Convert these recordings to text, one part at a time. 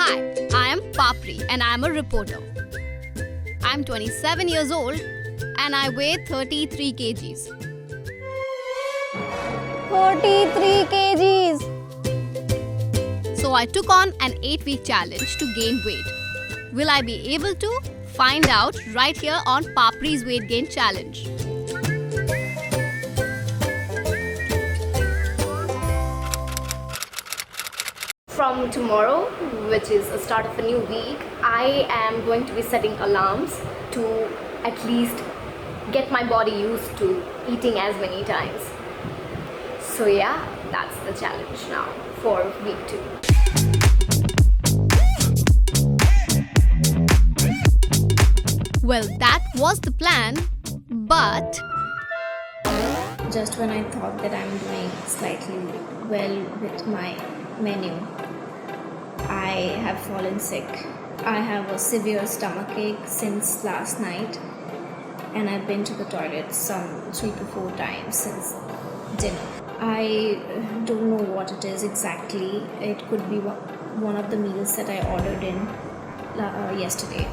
Hi, I am Papri and I am a reporter. I am 27 years old and I weigh 33 kgs. 33 kgs. So I took on an 8-week challenge to gain weight. Will I be able to? Find out right here on Papri's Weight Gain Challenge. From tomorrow, which is the start of a new week, I am going to be setting alarms to at least get my body used to eating as many times. So yeah, that's the challenge now for week 2. Well, that was the plan, but just when I thought that I'm doing slightly well with my menu, I have fallen sick. I have a severe stomachache since last night, and I've been to the toilet some 3 to 4 times since dinner. I don't know what it is exactly. It could be one of the meals that I ordered in yesterday.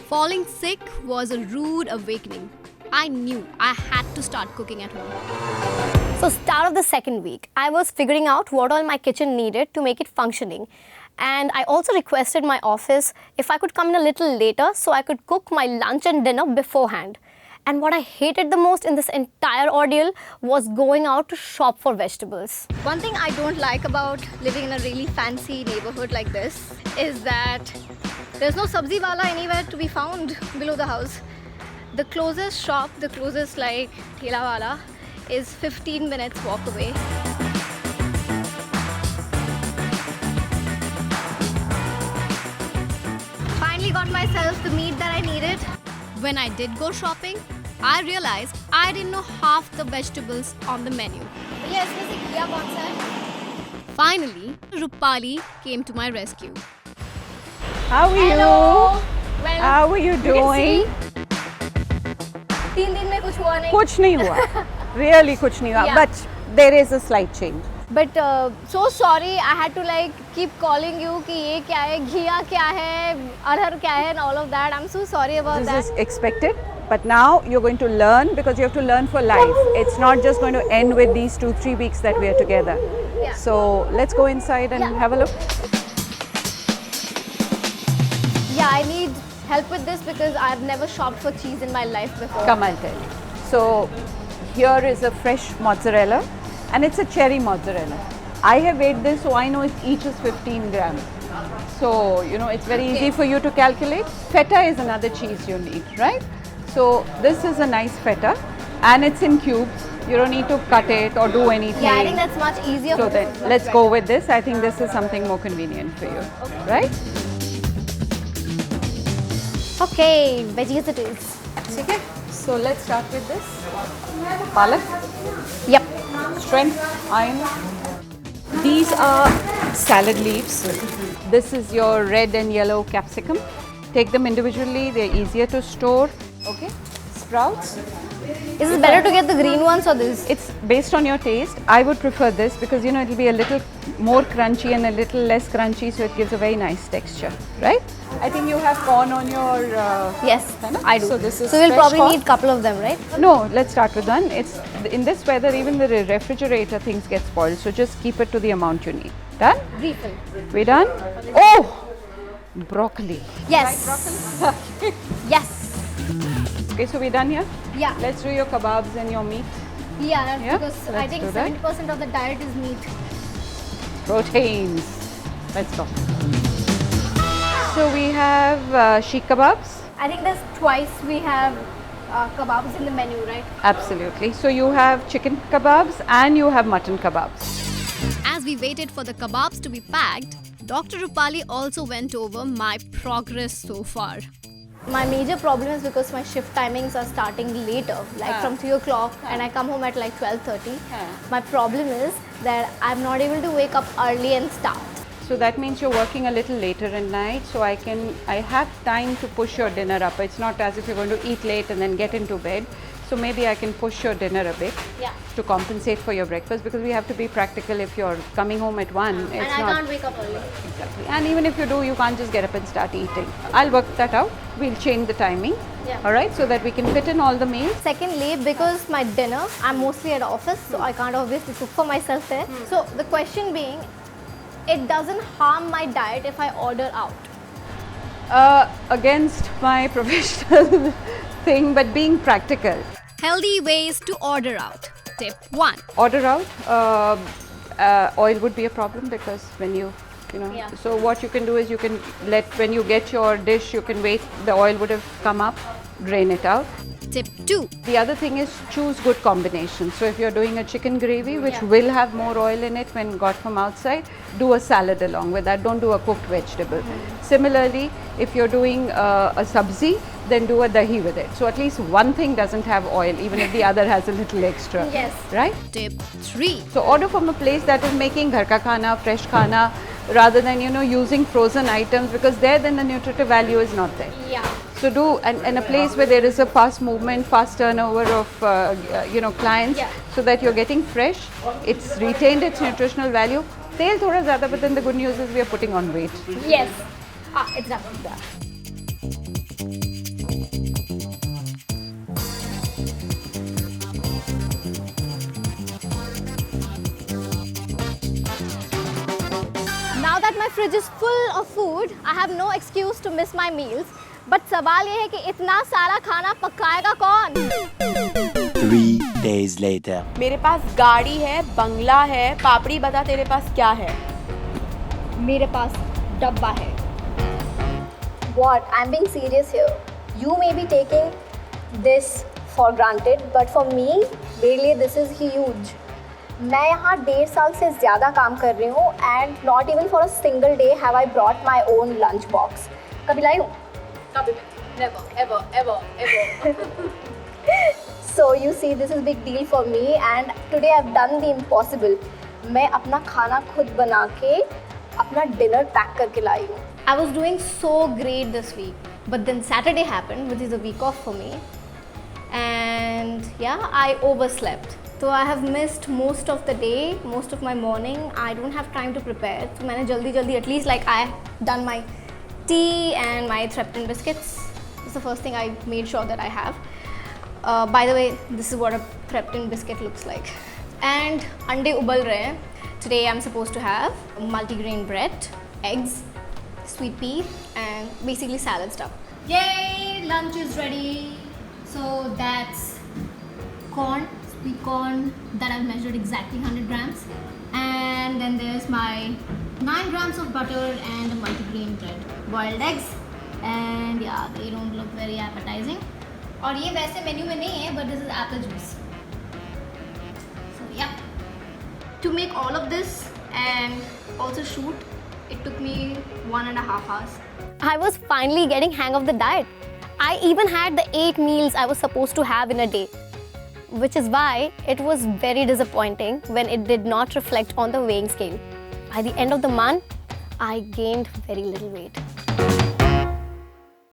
falling sick was a rude awakening. I knew I had to start cooking at home. So start of the second week, I was figuring out what all my kitchen needed to make it functioning. And I also requested my office if I could come in a little later so I could cook my lunch and dinner beforehand. And what I hated the most in this entire ordeal was going out to shop for vegetables. One thing I don't like about living in a really fancy neighborhood like this is that there's no sabzi wala anywhere to be found below the house. The closest shop, the closest like thela wala, is 15 minutes walk away. Finally got myself the meat that I needed. When I did go shopping, I realized I didn't know half the vegetables on the menu. Finally, Rupali came to my rescue. How are you? Hello. Well, How are you doing? 3 दिन में कुछ हुआ नहीं. कुछ नहीं हुआ. Really कुछ नहीं हुआ. Yeah. But there is a slight change. But so sorry, I had to like keep calling you कि ये क्या है, घिया क्या है, अरहर क्या है, and all of that. I'm so sorry about This that. is expected. But now you're going to learn because you have to learn for life. It's not just going to end with these 2-3 weeks that we are together. Yeah. So let's go inside and have a look. Yeah, I need help with this because I've never shopped for cheese in my life before. Come, I'll tell you. So here is a fresh mozzarella and it's a cherry mozzarella. I have weighed this, so I know each is 15 grams. So, you know, it's very easy for you to calculate. Feta is another cheese you need, right? So this is a nice feta and it's in cubes. You don't need to cut it or do anything. Yeah, I think that's much easier. So for then this. let's go with this. I think this is something more convenient for you, right? Okay, veggies it is. Okay. So let's start with this. Palak. Yep. Strength, iron. These are salad leaves. This is your red and yellow capsicum. Take them individually, they're easier to store. Okay. Sprouts. Is it better to get the green ones or this? It's based on your taste. I would prefer this because you know it'll be a little more crunchy and a little less crunchy, so it gives a very nice texture, right? I think you have corn on your. Yes, Hai na? I do. So this is So we'll fresh probably corn. need couple of them, right? No, let's start with one. It's in this weather, even the refrigerator things get spoiled. So just keep it to the amount you need. Done? Refill. We done? Oh, broccoli. Yes. Yes. Okay, so we done here. Yeah. Let's do your kebabs and your meat. Yeah, Yeah, because I let's think do that. 70% of the diet is meat. Proteins. Let's go. So we have sheikh kebabs. I think there's twice we have kebabs in the menu, right? Absolutely. So you have chicken kebabs and you have mutton kebabs. As we waited for the kebabs to be packed, Dr. Rupali also went over my progress so far. My major problem is because my shift timings are starting later, like from 3 o'clock, and I come home at like 12:30. My problem is that I'm not able to wake up early and start. So that means you're working a little later at night, so I have time to push your dinner up. It's not as if you're going to eat late and then get into bed. So maybe I can push your dinner a bit Yeah. to compensate for your breakfast, because we have to be practical. If you're coming home at 1, it's And I not. can't wake up early. Exactly. And even if you do, you can't just get up and start eating. I'll work that out. We'll change the timing. Yeah. All right, so that we can fit in all the meals. Secondly, because my dinner, I'm mostly at office, so I can't obviously cook for myself there. So the question being, it doesn't harm my diet if I order out. Against my professional thing, but being practical. Healthy ways to order out. Tip 1. Order out. Oil would be a problem, because when you know. Yeah. So what you can do is you can when you get your dish, you can wait. The oil would have come up, drain it out. Tip 2. The other thing is choose good combinations. So if you're doing a chicken gravy, which Yeah. will have more oil in it when got from outside, do a salad along with that. Don't do a cooked vegetable. Similarly, if you're doing a sabzi, then do a dahi with it. So at least one thing doesn't have oil, even if the other has a little extra. Yes. Right? Tip 3. So order from a place that is making ghar ka khana, fresh khana, rather than using frozen items, because there then the nutritive value is not there. Yeah. So do, and a place where there is a fast movement, fast turnover of clients, Yeah. so that you're getting fresh. It's retained its nutritional value. Tel thoda zyada, but then the good news is we are putting on weight. Yes. It's done. Now that my fridge is full of food, I have no excuse to miss my meals. But सवाल ये है कि इतना सारा खाना पकाएगा कौन? 3 days later. मेरे पास गाड़ी है, बंगला है, पापड़ी बता तेरे पास क्या है? मेरे पास डब्बा है. What? I'm being serious here. You may be taking this for granted, but for me, मेरे लिए this is huge. मैं यहाँ 1.5 साल से ज़्यादा काम कर रही हूँ and not even for a single day have I brought my own lunch box. कभी लाई हूँ? कभी नहीं. Never, ever, ever, ever. So you see, this is big deal for me and today I've done the impossible. मैं अपना खाना खुद बना के अपना dinner pack करके लाई हूँ. I was doing so great this week, but then Saturday happened, which is a week off for me, and yeah, I overslept. So I have missed most of the day, most of my morning. I don't have time to prepare. So मैंने जल्दी at least like I done my tea and my Threpton biscuits. It's the first thing I made sure that I have. By the way, this is what a Threpton biscuit looks like. And अंडे उबल रहे हैं. Today I'm supposed to have multigrain bread, eggs, sweet pea, and basically salad stuff. Yay! Lunch is ready. So that's corn, sweet corn that I've measured exactly 100 grams. And then there's my 9 grams of butter and a multigrain bread. Boiled eggs. And yeah, they don't look very appetizing. और ये वैसे menu में नहीं है, but this is apple juice. So yeah. To make all of this and also shoot, it took me 1.5 hours. I was finally getting hang of the diet. I even had the 8 meals I was supposed to have in a day, which is why it was very disappointing when it did not reflect on the weighing scale. By the end of the month, I gained very little weight.